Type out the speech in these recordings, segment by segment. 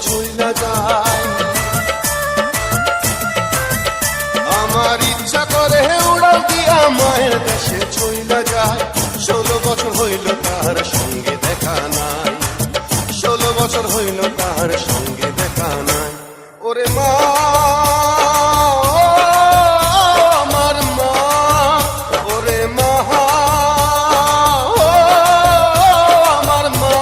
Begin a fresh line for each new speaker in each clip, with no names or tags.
চইলা যায়। আমার ইচ্ছা করে উড়াল দিয়া মায়ের দেশে চইলা যায়। 16 বছর হইল তার সঙ্গে দেখা নাই, 16 বছর হইল তার সঙ্গে দেখা নাই। ওরে মা, আমার মা, ওরে মা, আমার মা।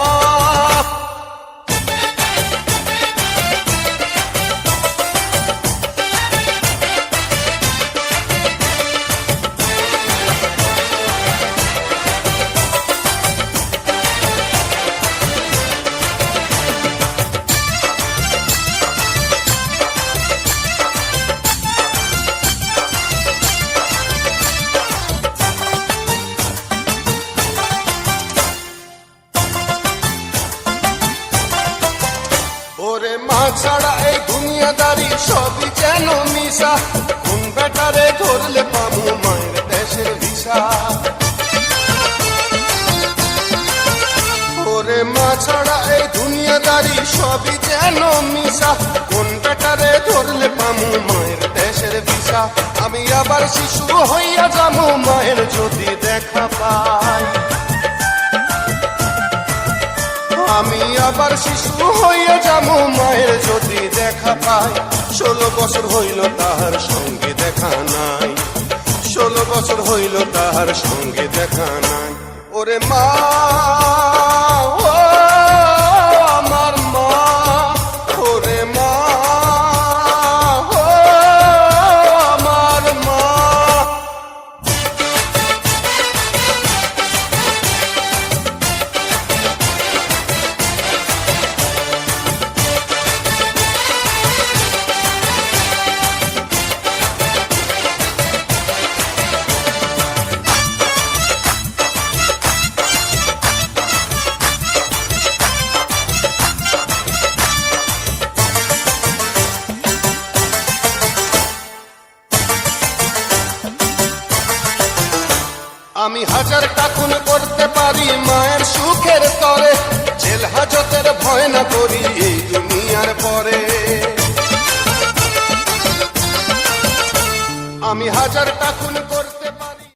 ওরে মা ছাড়া এই দুনিয়াদারি সবই যেন মিশা। কোন বেটারে ধরলে পাবো মায়ের দেশের ভিসা। ওরে মা ছাড়া এই দুনিয়াদারি সবই যেন মিশা। কোন বেটারে ধরলে পাবো মায়ের দেশের ভিসা। আমি আবার শিশু হইয়া যাবো মায়ের যদি দেখা পাই। আমি আবার শিশু হইয়া যাবো মায়ের যদি দেখা পাই। 16 বছর হইল তাহার সঙ্গে দেখা নাই, 16 বছর হইল তাহার সঙ্গে দেখা নাই। ওরে মা, ও আমার মা, ওরে মা, ও আমার মা। আমি হাজারটা খুন করতে পারি মায়ের সুখের তরে। জেল হাজতের ভয় না করি এই দুনিয়ার পরে। আমি হাজারটা খুন